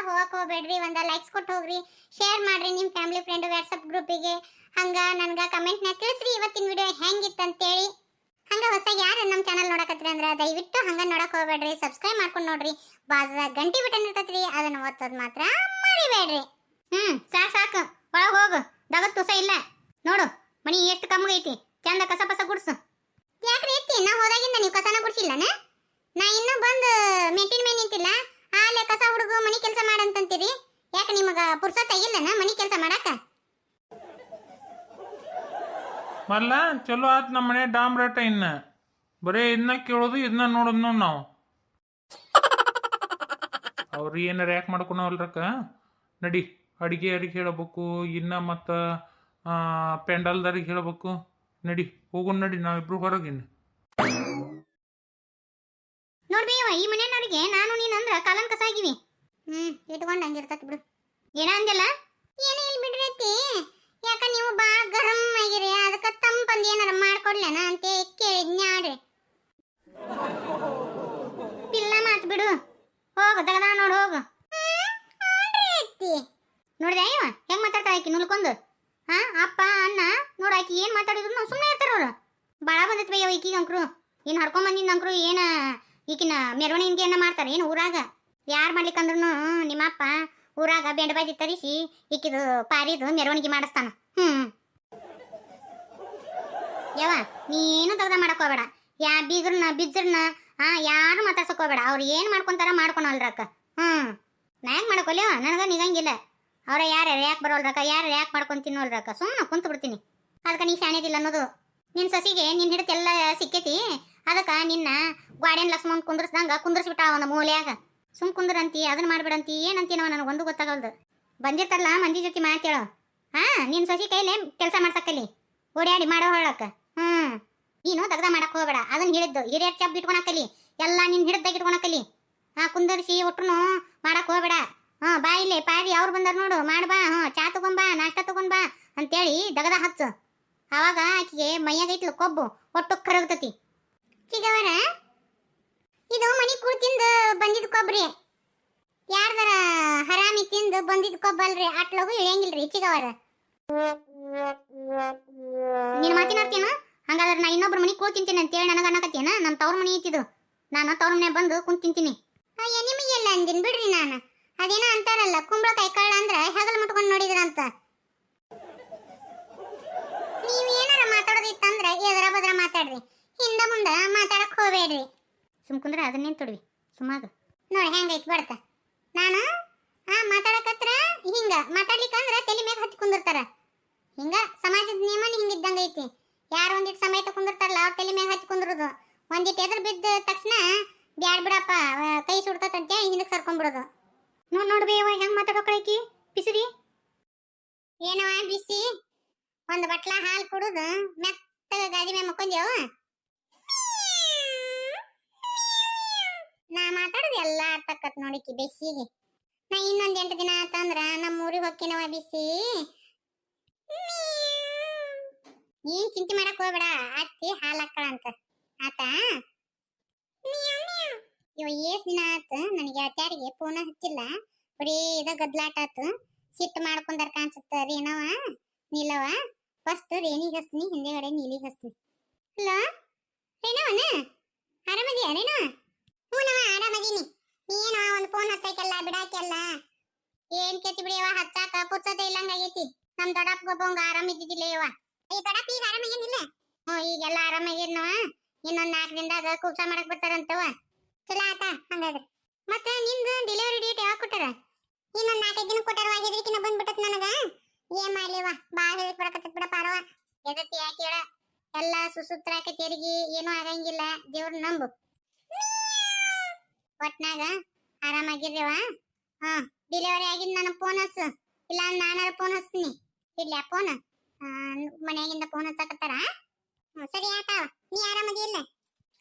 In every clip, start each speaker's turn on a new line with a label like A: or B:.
A: ಹೋಗಕ್ ಹೋಗ್ಬೇಡ್ರಿ, ಒಂದ ಲೈಕ್ಸ್ ಕೊಟ್ಟು ಹೋಗ್ರಿ, ಶೇರ್ ಮಾಡ್ರಿ ನಿಮ್ಮ ಫ್ಯಾಮಿಲಿ ಫ್ರೆಂಡ್ ವಾಟ್ಸ್ಆಪ್ ಗ್ರೂಪಿಗೆ. ಹಂಗ ನನಗೆ ಕಮೆಂಟ್ನಾಗ ತಿಳಿಸ್ರಿ ಇವತ್ತಿನ ವಿಡಿಯೋ ಹೆಂಗಿತ್ತು ಅಂತೇಳಿ. ಹಂಗ ಹೊಸ ಯಾರು ನಮ್ಮ ಚಾನಲ್ ನೋಡಕತ್ರಿ ಅಂದ್ರೆ ದಯವಿಟ್ಟು ಹಂಗ ನೋಡಕ್ ಹೋಗ್ಬೇಡ್ರಿ, ಸಬ್ಸ್ಕ್ರೈಬ್ ಮಾಡ್ಕೊಂಡು ನೋಡ್ರಿ. ಬಾಜುದಾಗ ಗಂಟಿ ಬಟನ್ ಇರ್ತೈತ್ರಿ, ಅದನ್ನ ಒತ್ತೋದು ಮಾತ್ರ ಮರಿಬೇಡ್ರಿ. ಸಾಕು ಒಳಗೆ ಹೋಗು, ದಗದ್ ತುಸ ಇಲ್ಲ ನೋಡು. ಮನಿ ಎಷ್ಟು ಕಮ್ಮಗೈತಿ, ಚಂದ ಕಸ ಪಸ ಗುಡ್ಸು. ಯಾಕ್ರಿ ಎತ್ತಿ, ನಾ ಹೋದಾಗಿಂದ ನೀವು ಕಸನ ಗುಡ್ಸಿಲ್ಲನ? ನಾ ಇನ್ನೂ ಬಂದು ಮೆಟ್ಟಿನ ಮೇಲೆ ನಿಂತಿಲ್ಲ, ಆಲೆ ಕಸ ಹುಡುಗು ಮನಿ ಕೆಲಸ ಮಾಡಂತಂತೀರಿ. ಯಾಕೆ ನಿಮಗ ಪುರ್ಸೊತ್ ಆಗಿಲ್ಲನ ಮನಿ ಕೆಲಸ ಮಾಡಾಕ?
B: ಮಲ್ಲ ಚಲೋ ಆತ್ ನಮ್ಮ ಮನೆ ಡಾಮ್ರಾಟ. ಇನ್ನ ಬರೇ ಇದನ್ನ ಕೇಳೋದು ಇದನ್ನ ನೋಡೋದು ನೋಡಿ ನಾವು. ಅವ್ರು ಏನಾರ ಯಾಕೆ ಮಾಡ್ಕೊಳವಲ್ರಕ್ಕ. ನಡಿ ಅಡಿಗೆ ಹೇಳಬೇಕು, ಇನ್ನ ಮತ್ತು ಪೆಂಡಲ್ದಾರಿಗೆ ಹೇಳಬೇಕು. ನಡಿ ಹೋಗೋಣ, ನಡಿ ನಾವಿಬ್ರು ಹೊರಗಿನ.
A: ನೋಡ್ರಿ ಈ ಮನೆಯವ್ರಿಗೆ ನಾನು ನೀನು ಅಂದ್ರ ಕಾಲನ್ ಕಸ ಆಗಿವಿ. ಇಟ್ಕೊಂಡು ಹಂಗಿರ್ತತ್ ಬಿಡು. ಏನ ಅಂದಿಲ್ಲ? ಏನ ಇಲ್ಲಿ ಬಿಡ್ರೈತಿ, ಯಾಕ ನೀವು ಬಾ ಗರಂ ಆಗಿರಿ, ಅದಕ್ಕೆ ತಂಪಂದು ಏನಾರ ಮಾಡ್ಕೊಡ್ಲೇನ ಅಂತ ಕೇಳಿದ್ನ್ಯಾಡ್ರಿ. ಪಿಲ್ಲ ಮಾತು ಬಿಡು, ಹೋಗು ತಗದ ನೋಡು ಹೋಗು. ನೋಡಿದೆ ಇವ ಹೆಂಗ್ ಮಾತಾಡ್ತಾ ಆಕಿ ನುಲ್ಕೊಂಡು. ಅಪ್ಪ ಅಣ್ಣ ನೋಡ ಆಕಿ ಏನ್ ಮಾತಾಡಿದ್ರು ನಾವು ಸುಮ್ಮನೆ ಇರ್ತಾರ ಅವ್ರು. ಬಾಳ ಬಂದೈತಿ ಬಯ್ಯವ ಈಕಿಗೆ ಅಂಕ್ರು. ಇನ್ನು ಹಡ್ಕೊಂಡ್ ಬಂದಿಂದ ಅಂಕ್ರು ಏನ ಈಕಿನ ಮೆರವಣಿಗೆ ಏನ ಮಾಡ್ತಾರೆ ಏನು ಊರಾಗ. ಯಾರು ಮಾಡ್ಲಿಕ್ಕಂದ್ರೂ ನಿಮ್ಮಪ್ಪ ಊರಾಗ ಬೆಂಡ ಬಾಜಿ ತರಿಸಿ ಈಕಿದು ಪಾರಿದು ಮೆರವಣಿಗೆ ಮಾಡಿಸ್ತಾನ. ಯವ ನೀನು ತೆಗ್ದ ಮಾಡಕ್ ಹೋಗ್ಬೇಡ, ಯಾ ಬೀಗ್ರನ್ನ ಬಿಜ್ಜರ್ನ ಯಾರು ಮಾತಾಡ್ಸಕ್ ಹೋಗ್ಬೇಡ. ಅವ್ರು ಏನ್ ಮಾಡ್ಕೊಂತಾರ ಮಾಡ್ಕೊಳಲ್ರಕ್ಕ. ನಾ ಹೆಂಗ್ ಮಾಡ್ಕೊಲ್ಯವ, ನನಗ ನಿಗಂಗಿಲ್ಲ. ಅವ್ರ ಯಾರ್ಯಾರ ಯಾಕೆ ಬರೋಲ್ರಕ್ಕ, ಯಾರು ಯಾಕೆ ಮಾಡ್ಕೊಂಡು ತಿನ್ನೋಲ್ರಕ್ಕ. ಸುಮ್ಮನೆ ಕುಂತು ಬಿಡ್ತೀನಿ. ಅದಕ್ಕೆ ನೀ ಶಾಣೆದಿಲ್ಲ ಅನ್ನೋದು. ನಿನ್ನ ಸೊಸಿಗೆ ನಿನ್ನ ಹಿಡಿತೆಲ್ಲ ಸಿಕ್ಕೈತಿ, ಅದಕ್ಕೆ ನಿನ್ನ ಗಾರ್ಡನ್ ಲಕ್ಷ್ಮಣ್ ಕುಂದ್ರಸ್ದಂಗ ಕುಂದ್ರಸ್ಬಿಟ್ಟ ಒಂದು ಮೂಲೆಯಾಗ. ಸುಮ್ ಕುಂದ್ರಂತಿ, ಅದನ್ನ ಮಾಡ್ಬಿಡಂತಿ, ಏನಂತೀನವ ನನಗೆ ಒಂದು ಗೊತ್ತಾಗಲ್ದು. ಬಂದಿರ್ತಲ್ಲ ಮಂದಿ ಜೊತೆ ಮಾತೇಳು. ನಿನ್ನ ಸೊಸಿ ಕೈಲೇ ಕೆಲಸ ಮಾಡ್ಸಕ್ಕಲ್ಲಿ ಓಡಾಡಿ ಮಾಡೋ ಹೇಳಕ್ಕ. ನೀನು ತೆಗ್ದ ಮಾಡಕ್ ಹೋಗ್ಬೇಡ, ಅದನ್ನ ಹಿಡಿದ್ದು ಹಿರಿಯರ್ ಚಾಪ್ ಇಟ್ಕೊಳಕಲಿ, ಎಲ್ಲ ನಿನ್ನ ಹಿಡಿದಾಗ ಇಟ್ಕೊಳಕಲಿ. ಕುಂದರ್ಸಿ ಒಟ್ಟನು ಮಾಡಕ್ ಹೋಗ್ಬೇಡ. ಬಾ ಇಲ್ಲಿ ಪಾರಿ ಅವ್ರು ಬಂದಾರ ನೋಡು, ಮಾಡ್ಬಾ, ಚಾ ತಗೊಂಬಾ, ನಾಷ್ಟ ತಗೊಂಬಾ ಅಂತೇಳಿ ದಗದ ಹಚ್ಚು. ಅವಾಗ ಆಕಿಗೆ ಮೈಯಾಗೈತ್ಲು ಕೊಬ್ಬು ಒಟ್ಟು ಕರಗ್ತತಿ. ಚಿಗವರ ಇದು ಮನಿ ಕೂಡ ತಿಂದು ಬಂದಿದ್ ಕೊಬ್ರಿ, ಯಾರ್ದಾರ ಹರಾಮಿ ತಿಂದು ಬಂದಿದ್ ಕೊಬ್ಬಲ್ರಿ, ಅಟ್ಲಗು ಇಳಿಯಂಗಿಲ್ರಿ ಚಿಗವರ. ನೀನು ಮಾತಿನಾಡ್ತೀನ? ಹಂಗಾದ್ರೆ ನಾ ಇನ್ನೊಬ್ರು ಮನಿ ಕೂಡ ತಿಂತೀನಿ ಅಂತೇಳಿ ನನಗೆ ಅನ್ನಕತ್ತೇನ? ನಮ್ಮ ತವ್ರ ಮನಿ ಐತಿದು, ನಾನು ತವ್ರ ಮನೆ ಬಂದು ಕುಂತ್ ತಿಂತೀನಿ. ನಿಮಗೆಲ್ಲ ಅಂದಿನ ಬಿಡ್ರಿ. ನಾನು ಅದೇನೋ ಅಂತಾರಲ್ಲ, ಕುಂಬಳಕಾಯಿ ಕಳ್ಳ ಅಂದ್ರೆ ಹೆಗಲ್ ಮುಟ್ಕೊಂಡು ನೋಡಿದ್ರ ಅಂತ. ನೀವ್ ಏನಾರ ಮಾತಾಡೋದಿತ್ತಂದ್ರೆ ಎದರ ಬದ್ರ ಮಾತಾಡ್ರಿ, ಹಿಂದ ಮುಂದ ಮಾತಾಡಕ್ ಹೋಗ್ಬೇಡ್ರಿ. ಸುಮ್ಕುಂದ್ರ ಅದನ್ನೇನ್ ತೊಡ್ವಿ ಸುಮಾಗ ನೋಡಿ ಹೆಂಗೈತ್ ಬಡ್ತ. ನಾನು ಮಾತಾಡಕತ್ರ ಹಿಂಗ ಮಾತಾಡ್ಲಿಕ್ಕಂದ್ರ ತಲೆ ಮ್ಯಾಗ ಹತ್ತಿ ಕುಂದಿರ್ತಾರ. ಹಿಂಗ ಸಮಾಜದ ನಿಯಮನ ಹಿಂಗಿದ್ದಂಗ ಐತಿ. ಯಾರು ಒಂದಿಟ್ಟು ಸಮಯ ಕುಂದಿರ್ತಾರಲ್ಲ ಅವ್ರ ತಲೆ ಮ್ಯಾಗ ಹತ್ತಿ ಕುಂದ್ರದು. ಒಂದಿಟ್ಟು ಎದುರು ಬಿದ್ದ ತಕ್ಷಣ ಬ್ಯಾಡ್ ಬಿಡಪ್ಪ ಕೈ ಸುಡ್ತಂತೇಳಿ ಹಿಂದಕ್ಕೆ ಸರ್ಕೊಂಡ್ಬಿಡೋದು. ನೋಡ್ಬೇ ಹೆಂಗ್ ಮಾತಾಡೋಕಿ ಬಿಸಿರಿ. ಏನವ ಬಿಸಿ, ಒಂದು ಬಟ್ಲ ಹಾಲು ಕುಡುದು ಮೆತ್ತಗ ಗಾದಿ ಮೇಲೆ ಮಕ್ಕೊಂದೇವ. ನಾ ಮಾತಾಡೋದು ಎಲ್ಲ ಅರ್ಥಕ್ಕತ್ ನೋಡಿಕಿ ಬಿಸಿಗೆ. ನಾ ಇನ್ನೊಂದ್ 8 ದಿನ ಆತಂದ್ರ ನಮ್ಮ ಊರಿಗೆ ಹೋಗ್ತೀನವ ಬಿಸಿ. ಏನ್ ಚಿಂತೆ ಮಾಡಕ್ ಹೋಗ್ಬೇಡ, ಅತ್ತಿ ಹಾಲು ಹಾಕಳಂತ ಆತಾ. ಇವ ಏಸ್ ದಿನ ಆತ ನನಗೆ ಅತ್ಯಾರಿಗೆ ಫೋನ್ ಹಚ್ಚಿಲ್ಲ, ಬರೀ ಇದ ಗದ್ಲಾಟ ಆತು. ಸಿಟ್ಟು ಮಾಡ್ಕೊಂಡಾರ ಕಾಣಿಸುತ್ತ ರೇನವ ನೀಲವ. ಫಸ್ಟ್ ರೇಣಿಗೆ ಹಚ್ತೀನಿ, ಹಿಂದೆಗಡೆ ನೀಲಿಗೆ ಹಚ್ತೀನಿ. ಹಲೋ ರೇನವನ, ಆರಾಮದಿಯ ರೇನವ? ಹೂನವ ಆರಾಮದೀನಿ. ನೀನವ ಒಂದು ಫೋನ್ ಹಚ್ಚಕ್ಕೆಲ್ಲ ಬಿಡಾಕೆಲ್ಲ ಏನ್ ಕೆತ್ತಿ ಬಿಡಿಯವ, ಹಚ್ಚಾಕ ಪುರ್ಸತೆ ಇಲ್ಲಂಗಾಗೈತಿ. ನಮ್ ದೊಡ್ಡಪ್ಪ ಗೊಬ್ಬಂಗ ಆರಾಮಿದ್ದಿದ್ದಿಲ್ಲ ಇವ. ಈ ದೊಡ್ಡಪ್ಪ ಈಗ ಆರಾಮಾಗೇನಿಲ್ಲ? ಈಗೆಲ್ಲ ಆರಾಮಾಗಿರ್ನವ. ಇನ್ನೊಂದ್ 4 ದಿನದಾಗ ಕೂಸ ಮಾಡಕ್ ಬರ್ತಾರಂತವ. ಚಲೋ ಆತ ಹಂಗಾದ್ರೆ. ಮತ್ತ ನಿಂದು ಡೆಲಿವರಿ ಡೇಟ್ ಯಾವಾಗ ಕೊಟ್ಟಾರ? ಇನ್ನೊಂದ್ 4-5 ದಿನ ಕೊಟ್ಟಾರವಾಗಿದ್ರಿಕಿನ ಬಂದ್ಬಿಟ್ಟತ್ ನನಗ. ಏನ್ ಮಾಡ್ಲಿವ, ಬಾಳ ಹೇಳಿ ಬರಕತ್ತತ್ ಬಿಡ ಪಾರವ. ಎದತ್ತಿ ಯಾಕೆ ಹೇಳ, ಎಲ್ಲ ಸುಸೂತ್ರಾಕ ತೆರಿಗೆ, ಏನೂ ಆಗಂಗಿಲ್ಲ, ದೇವ್ರ ನಂಬು. ಒಟ್ನಾಗ ಆರಾಮಾಗಿರ್ಯವ. ಡೆಲಿವರಿ ಆಗಿದ್ ನನಗೆ ಫೋನ್ ಹಚ್ಚು, ಇಲ್ಲ ನಾನಾರ ಫೋನ್ ಹಚ್ತೀನಿ. ಇಡ್ಲಿ ಆ ಫೋನ್, ಮನ್ಯಾಗಿಂದ ಫೋನ್ ಹಚ್ಚಕತ್ತಾರ. ಸರಿ ಆತಾವ. ನೀ ಆರಾಮದಿಲ್ಲ?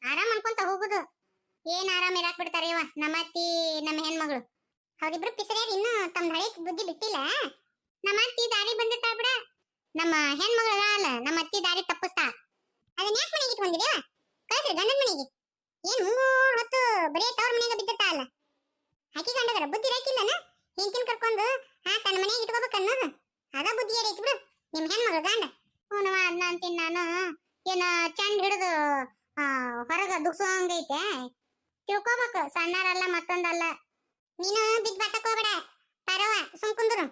A: ಆರಾಮ್ ಅನ್ಕೊಂತ ಹೋಗುದು. ಏನ್ ಆರಾಮ ಇರಾಕ್ ಬಿಡ್ತಾರ ಇವ ನಮ್ಮ ಅತ್ತಿ ನಮ್ಮ ಹೆಣ್ಮಗಳು. ಅವ್ರಿಬ್ರು ಪಿಸರ್ಯಾರ ಇನ್ನು ತಮ್ಮ ಹಳೆ ಬುದ್ಧಿ ಬಿಟ್ಟಿಲ್ಲ. ನಮ್ಮ ಅತ್ತಿ ದಾರಿ ಬಂದಿರ್ತಾಳ ಬಿಡ, ನಮ್ಮ ಹೆಣ್ಮಗಳು ಅಲ್ಲ ನಮ್ಮ ಅತ್ತಿ ದಾರಿ ತಪ್ಪಿಸ್ತಾ. ಅದನ್ನ ಯಾಕೆ ಮನೆಗೆ ಇಟ್ಕೊಂಡಿದೇವ? ಕಳ್ಸ್ರಿ ಗಂಡನ ಮನೆಗೆ. ಏನ್ 3 ಹೊತ್ತು ಬರೀ ತವ್ರ ಮನೆಗೆ ಬಿದ್ದಿರ್ತಾ ಅಲ್ಲ. ಆಕಿ ಗಂಡಗರ ಬುದ್ಧಿ ಇರಾಕಿಲ್ಲನ? ನಿಮ್ಮ ಹೆಣ್ಮಗಳು ಗಂಡ ಹೂನವ ಅದನ್ನ ಅಂತೀನಿ ನಾನು. ಏನ ಚಂಡ್ ಹಿಡಿದು ಹೊರಗ ದುಗ್ಸೋಂಗೈತೆ ತಿಳ್ಕೊಬೇಕು. ಸಣ್ಣರಲ್ಲ ಮತ್ತೊಂದಲ್ಲ. ನೀನು ಬಿಗ್ ಬಾಸಕ್ ಹೋಗ್ಬೇಡ ತರವ ಸುಮ್ ಕುಂದ್ರು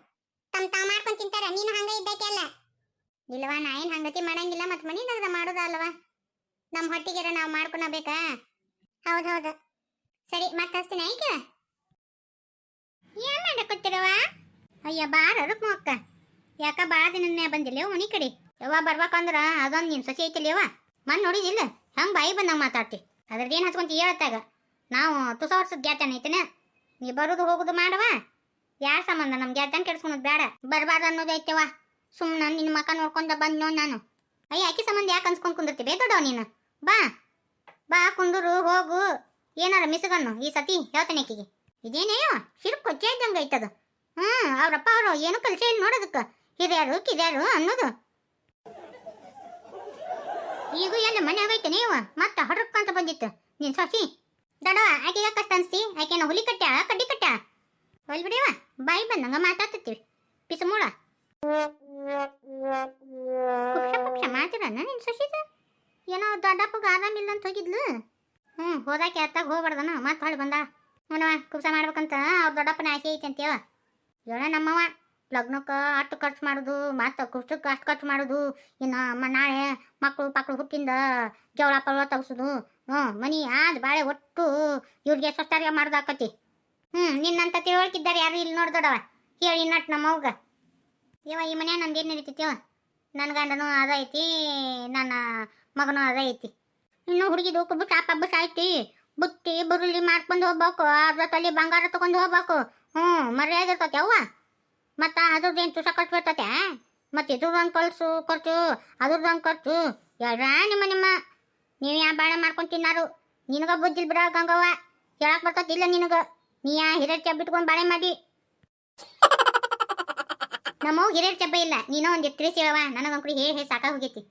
A: ತಾವ್ ಮಾಡ್ಕೊಂಡ್ ತಿಂತಾರ. ನೀನು ಹಂಗ ಇದ್ದಕ್ಕೆ ಅಲ್ಲ. ಇಲ್ವಾ ನಾ ಏನ್ ಹಂಗತಿ ಮಾಡಂಗಿಲ್ಲ. ಮತ್ ಮನಿದಾಗ ಮಾಡೋದ ಅಲ್ವಾ, ನಮ್ ಹೊಟ್ಟಿಗೆರ ನಾವ್ ಮಾಡ್ಕೊಳಬೇಕಾ? ಹೌದೌದು. ಸರಿ ಮತ್ತ ಹಚ್ತೀನಿ ಆಯ್ಕ. ಏನ್ ಮಾಡಕತ್ತಿರವ? ಅಯ್ಯ ಬಾರ ರುಕ್ಮ ಅಕ್ಕ. ಯಾಕ ಬಾಳ ದಿನ ಬಂದಿಲ್ಲ ಮನಿ ಕಡೆ? ಯವ್ವ ಬರ್ಬೇಕಂದ್ರ ಅದೊಂದ್ ನಿನ್ ಸಸಿ ಐತಿಲ್ಯವ. ಮನ್ ನೋಡಿದಿಲ್ಲ ಹೆಂಗ್ ಬಾಯಿ ಬಂದಂಗ ಮಾತಾಡ್ತಿ. ಅದ್ರದ್ದೇನ್ ಹಚ್ಕೊಂತ ಹೇಳತ್ತಾಗ ನಾವು ತುಸ ವರ್ಷದ ಗ್ಯಾತನ ಐತನ. ನೀ ಬರುದು ಹೋಗುದು ಮಾಡವ. ಯಾರ ಸಂಬಂಧ ನಮ್ ಗ್ಯಾತನ್ ಕೆಡ್ಸ್ಕೊಳೋದ್ ಬೇಡ. ಬರ್ಬಾರ್ದು ಅನ್ನೋದು ಐತೆವ. ಸುಮ್ನ ನಿನ್ನ ಮಕ್ಕ ನೋಡ್ಕೊಂಡ ಬಂದ್ನೋ ನಾನು. ಅಯ್ಯ ಆಕಿ ಸಂಬಂಧ ಯಾಕೆ ಅನ್ಸ್ಕೊಂಡ್ ಕುಂದಿರ್ತಿ ಬೇದೊಡವ್ ನೀನು. ಬಾ ಬಾ ಕುಂದರು ಹೋಗು. ಏನಾರ ಮಿಸಗನ್ನು ಈ ಸತಿ ಹೇಳ್ತಾನೆ ಆಕಿಗೆ. ಇದೇನೇಯೋ ಶಿರ್ಕ್ ಕೊಚ್ಚೆ ಇದ್ದಂಗ ಐತದ. ಅವ್ರಪ್ಪ ಅವರು ಏನು ಕಲ್ಸೇ ಇಲ್ಲ ನೋಡೋದಕ್ಕ. ಹಿರಿಯಾರು ಕಿರಿಯಾರು ಅನ್ನೋದು. ಈಗ ಎಲ್ಲ ಮನೆ ಆಗೈತೆ ನೀವ ಮತ್ತ ಹೊಡ್ರಕ್ಕಂತ ಬಂದಿತ್ತು ನಿನ್ ಸೊಸಿ. ದಡವ ಆಕೆಗೆ ಕಷ್ಟ ಅನ್ಸ್ತಿ. ಆಕೆನ ಹುಲಿ ಕಟ್ಟ್ಯಾಳ ಕಡ್ಡಿ ಕಟ್ಟ್ಯಾಳ. ಹೊಲ್ ಬಿಡಿವ ಬಾಯಿ ಬಂದಂಗ ಮಾತಾಡ್ತಿರ್ತೀವಿ ಪಿಸ ಮೂಳ. ಪುಕ್ಷ ಪುಕ್ಷ ಮಾತಿರನ ನಿನ್ ಸೊಸಿದ. ಏನೋ ದೊಡ್ಡಪ್ಪಗ ಆರಾಮಿಲ್ಲ ಅಂತ ಹೋಗಿದ್ಲು. ಹೋದಾಕೆ ಅತ್ತಾಗ ಹೋಗ್ಬಾರ್ದನ ಮತ್ತೆ ಹೊಳ್ಳಿ ಬಂದ. ಅವನವ ಕುಬ್ಸ ಮಾಡ್ಬೇಕಂತ ಅವ್ರ ದೊಡ್ಡಪ್ಪನ ಆಸೆ ಐತೆ ಅಂತೇವ. ಹೇಳ ನಮ್ಮವ ಲಗ್ನಕ್ಕೆ ಅಷ್ಟು ಖರ್ಚು ಮಾಡೋದು ಮತ್ತು ಕುಬ್ಸಕ್ಕೆ ಅಷ್ಟು ಖರ್ಚು ಮಾಡೋದು. ಇನ್ನು ನಾಳೆ ಮಕ್ಕಳು ಹುಟ್ಟಿಂದ ಜವಳ ಪವಳ ತಗ್ಸೋದು. ಮನಿ ಆದ ಬಾಳೆ ಒಟ್ಟು ಇವ್ರಿಗೆ ಸ್ವಚ್ಛಾರ್ಯ ಮಾಡೋದಾಕತಿ. ನಿನ್ನಂತ ತಿಳುವಳಿಕಿದ್ದಾರೆ ಯಾರು ಇಲ್ಲಿ ನೋಡ್ದೊಡವ. ಹೇಳಿ ನಟ್ ನಮ್ಮವ್ಗ. ಇವ ಈ ಮನ್ಯಾಗ ನಂದೇನು ನಡೀತೈತಿವ. ನನ್ನ ಗಂಡನೂ ಅದ ಐತಿ, ನನ್ನ ಮಗನೂ ಅದ ಐತಿ. ಇನ್ನು ಹುಡುಗಿದು ಕುಬ್ಬು ಚಾಪಬ್ಬ ಐತಿ. ಬುತ್ತಿ ಬುರುಳಿ ಮಾಡ್ಕೊಂಡು ಹೋಗ್ಬೇಕು. ಅರ್ಧ ತಲೆ ಬಂಗಾರ ತಗೊಂಡು ಹೋಗ್ಬೇಕು. ಮರ್ಯಾದೆ ಇರ್ತೈತಿ ಅವ್ವ. ಮತ್ತು ಅದ್ರದ್ದೇನು ತುಸ ಖರ್ಚು ಬರ್ತೈತೆ. ಮತ್ತು ಇದ್ರದ್ದೊಂದು ಖರ್ಚು ಅದ್ರದ್ದೊಂದು ಖರ್ಚು. ಯಾರ ನಿಮ್ಮ ನೀವು ಯಾ ಬಾಳೆ ಮಾಡ್ಕೊಂಡು ತಿನ್ನಾರು. ನಿನಗ ಬುದ್ಧಿಲ್ ಬಿಡ ಗಂಗವ್ವ. ಹೇಳಕ್ ಬರ್ತೈತಿ ಇಲ್ಲ ನಿನಗ. ನೀ ಯಾ ಹಿರಿಯರ್ ಚೆಬ್ಬ ಇಟ್ಕೊಂಡು ಬಾಳೆ ಮಾಡಿ. ನಮ್ಮವ್ ಹಿರಿಯರ್ ಚೆಬ್ಬ ಇಲ್ಲ. ನೀನೋ ಒಂದು ತಿಳಿಸಿ ಹೇಳವ. ನನಗಂಕುಡಿ ಹೇಳಿ ಸಾಕಾಗ ಹೋಗೈತಿ.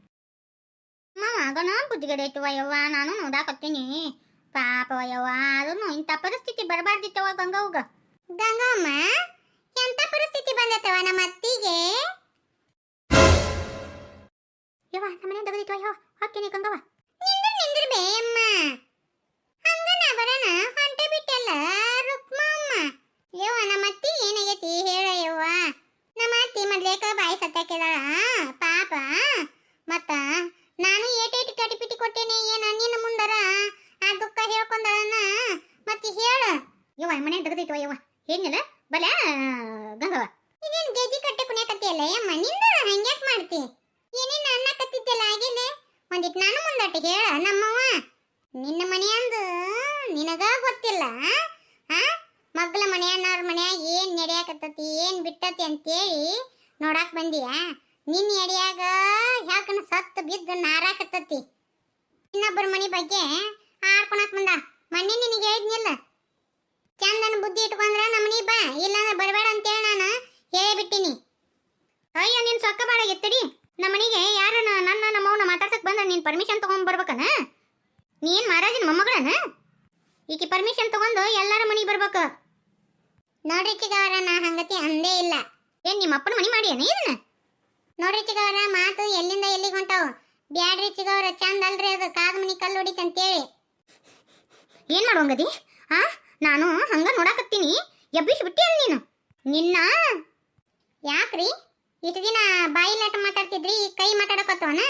A: ಮಗನ ಬುದ್ಧಿಗಡೆ ಐತವ ಯವ್ವ. ನಾನು ನೋಡಾಕತ್ತೀನಿ ಪಾಪವ ಯವ್ವ. ಅದನ್ನು ಇಂಥ ಪರಿಸ್ಥಿತಿ ಬರಬಾರ್ದಿತ್ತವ ಗಂಗವ್ಗ. ಗಂಗಮ್ಮ ಎಂತ ಪರಿಸ್ಥಿತಿ ಬಂದತ್ತವ ನಮ್ಮ ಅತ್ತಿಗೆ. ಯವ್ವ ನಮ್ಮನೆ ದಗದಿತ್ತವ ಯವ್ವ. ಹೋಗ್ತೀನಿ ಗಂಗವ್ವ. ನಿಂದ್ರಬೇ ಅಮ್ಮ. ಹಂಗನ ಬರೋಣ ಹೊಂಟೆ ಬಿಟ್ಟಲ್ಲ ರುಕ್ಮಮ್ಮ. ಯವ್ವ ನಮ್ಮ ಅತ್ತಿ ಏನಾಗೈತಿ ಹೇಳ ಯವ್ವ. ನಮ್ಮ ಅತ್ತಿ ಮೊದ್ಲೇಕ ಬಾಯಿ ಸತ್ತಾಕಿದಾಳ ಪಾಪ. ಮತ್ತ ನಾನು ಏಟೇಟಿ ಕಟಿಪಿಟಿ ಕೊಟ್ಟೇನೆ. ಏನ ನಿನ್ನ ಮುಂದರ ಆ ದುಃಖ ಹೇಳ್ಕೊಂಡಳನ ಮತ್ತೆ ಹೇಳ ಯವ್ವ. ಮನೆ ದಗದೈತವ ಯವ್ವ. ಏನಿಲ್ಲ ಬಲ ಗಂಗವ್ವ. ಇದೇನು ಗೆಜಿ ಕಟ್ಟೆ ಕುಣಿಯಕತ್ತಿಯಲ್ಲ ಯಮ್ಮ. ನಿಂದ ಹಂಗ್ಯಾಕ್ ಮಾಡ್ತಿ? ಏನೇನು ಅನ್ನಕತ್ತಿದ್ದಲ್ಲ ಆಗಿಲ್ಲ. ಒಂದಿಟ್ಟು ನಾನು ಮುಂದಾಟಿ ಹೇಳ ನಮ್ಮವ್ವ. ನಿನ್ನ ಮನೆ ಅಂದು ನಿನಗ ಗೊತ್ತಿಲ್ಲ. ಮಗ್ಲ ಮನೆಯನ್ನವ್ರ ಮನ್ಯಾಗ ಏನ್ ನಡೆಯಾಕತ್ತತಿ ಏನ್ ಬಿಟ್ಟತಿ ಅಂತೇಳಿ ನೋಡಾಕ್ ಬಂದಿಯಾ. ನಿನ್ನ ಎಡಿಯಾಗ ಯಾಕನ ಸತ್ತು ಬಿದ್ದು ನಾರಾಕತ್ತತಿ. ಇನ್ನೊಬ್ಬರ ಮನೆ ಬಗ್ಗೆ ಆಡ್ಕೊಳಕ್ ಬಂದ. ಮೊನ್ನೆ ನಿನಗೆ ಹೇಳಿದ್ನಿಲ್ಲ ಚಂದನ ಬುದ್ಧಿ ಇಟ್ಕೊಂಡ್ರ ನಮ್ಮನಿ ಬಾ, ಇಲ್ಲಾಂದ್ರೆ ಬರಬೇಡ ಅಂತೇಳಿ ನಾನು ಹೇಳಿಬಿಟ್ಟಿನಿ. ಅಯ್ಯ ನೀನ್ ಸೊಕ್ಕ ಬಾಳ ಎತ್ತಡಿ. ನಮ್ಮನಿಗೆ ಯಾರು ನಮ್ಮವನ್ನ ಮಾತಾಡ್ಸಕ್ ಬಂದ್ರೆ ನೀನ್ ಪರ್ಮಿಷನ್ ತಗೊಂಡ್ ಬರ್ಬೇಕನ? ನೀನ್ ಮಹಾರಾಜನ ಮೊಮ್ಮಗಳನ? ಈಕಿ ಪರ್ಮಿಷನ್ ತಗೊಂಡು ಎಲ್ಲಾರ ಮನಿಗೆ ಬರ್ಬೇಕು. ನೋಡ್ರಿ ಚಿಗವರ ನಾ ಹಂಗತಿ ಅಂದೇ ಇಲ್ಲ. ಏನ್ ನಿಮ್ಮ ಅಪ್ಪನ ಮನಿ ಮಾಡಿ ಇದನ್ನ? ನೋಡ್ರಿ ಚಿಗವರ ಮಾತು ಎಲ್ಲಿಂದ ಎಲ್ಲಿಗೆ ಹೊಂಟಾವು. ಬ್ಯಾಡ್ರಿ ಚಿಗವರ ಚಂದ ಅಲ್ರಿ ಅದು ಕಾದ ಮನಿ ಕಲ್ಲು ಹೊಡಿತಂತೇಳಿ. ಏನ್ ಮಾಡುವಂಗದಿ? ನಾನು ಹಂಗ ನೋಡಾಕತ್ತೀನಿ ಎಬ್ಬಿಸಿ ಬಿಟ್ಟಿ ಅಲ್ಲ ನೀನು. ನಿನ್ನ ಯಾಕ್ರಿ ಇಷ್ಟು ದಿನ ಬಾಯಿಲಾಟ ಮಾತಾಡ್ತಿದ್ರಿ ಈ ಕೈ ಮಾತಾಡಕತ್ತವನ?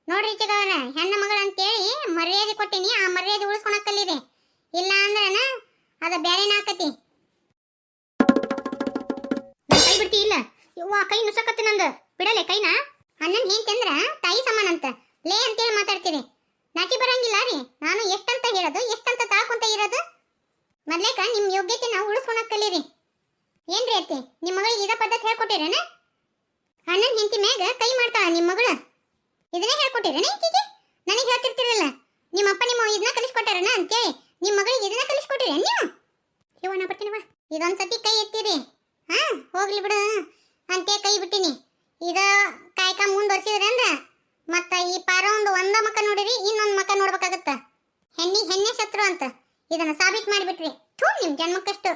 A: ನೋಡ್ರಿ ಚಿಗವರ ಹೆಣ್ಣ ಮಗಳು ಅಂತೇಳಿ ಮರ್ಯಾದೆ ಕೊಟ್ಟಿನಿ. ಆ ಮರ್ಯಾದೆ ಉಳಿಸ್ಕೊಳಕ್ ಕಲೀರಿ. ಇಲ್ಲ ಅಂದ್ರನ ಅದ ಬ್ಯಾರೇನ ಆಕತಿ. ನನ್ ಕೈ ಬಿಡ್ತಿ ಇಲ್ಲ ಇವ್ವ. ಕೈ ನುಸಕತ್ತಿ ನಂದು ಬಿಡಲೆ ಕೈನ. ಅಣ್ಣನ್ ಹೆಂತಂದ್ರ ತಾಯಿ ಸಮಾನ ಅಂತ ಲೇ ಅಂತೇಳಿ ಮಾತಾಡ್ತೀರಿ. ನಾಚಿ ಬರಂಗಿಲ್ಲ ರೀ. ನಾನು ಎಷ್ಟಂತ ಹೇಳೋದು ಎಷ್ಟಂತ ತಾಳ್ಕೊಂತ ಇರೋದು. ಮೊದ್ಲೇಕ ನಿಮ್ ಯೋಗ್ಯತೆನ ಉಳಿಸ್ಕೊಳಕ್ ಕಲೀರಿ. ಏನ್ರಿ ಅತ್ತಿ ನಿಮ್ಮ ಮಗಳಿಗೆ ಇದ ಪದ್ಧತಿ ಹೇಳ್ಕೊಟ್ಟಿರೇನ? ಅಣ್ಣನ್ ಹೆಂಡತಿ ಮ್ಯಾಗ ಕೈ ಮಾಡ್ತಾಳ ನಿಮ್ಮ ಮಗಳು. ಇದನ್ನೇ ಹೇಳ್ಕೊಟ್ಟಿರೇನ ಈಕಿಗೆ? ನನಗೆ ಹೇಳ್ತಿರ್ತಿರಲ್ಲ ನಿಮ್ಮ ಅಪ್ಪ ನಿಮ್ಮ ಇದನ್ನ ಕಲಿಸ್ಕೊಟ್ಟಾರನ ಅಂತೇಳಿ. ನಿಮ್ಮ ಮಗಳಿಗೆ ಇದನ್ನ ಕಲಿಸ್ಕೊಟ್ಟಿರಿ ನೀವು? ಇವನ ಬರ್ತೀನಿವ. ಇದೊಂದ್ಸತಿ ಕೈ ಎತ್ತೀರಿ ಹೋಗ್ಲಿ ಬಿಡು ಅಂತೇ ಕೈ ಬಿಟ್ಟಿನಿ. ಇದ ಕಾಯ್ಕ ಮುಂದುವರ್ಸಿದ್ರಿ ಅಂದ್ರ ಮತ್ತ ಈ ಪಾರ ಒಂದ ಮಕ ನೋಡಿರಿ ಇನ್ನೊಂದ್ ಮಕ ನೋಡ್ಬೇಕಾಗತ್ತ. ಹೆಣ್ಣೆ ಶತ್ರು ಅಂತ ಇದನ್ನ ಸಾಬೀತ್ ಮಾಡಿಬಿಟ್ರಿ. ಥೂ ನಿಮ್ ಜನ್ಮಕ್ಕಷ್ಟು.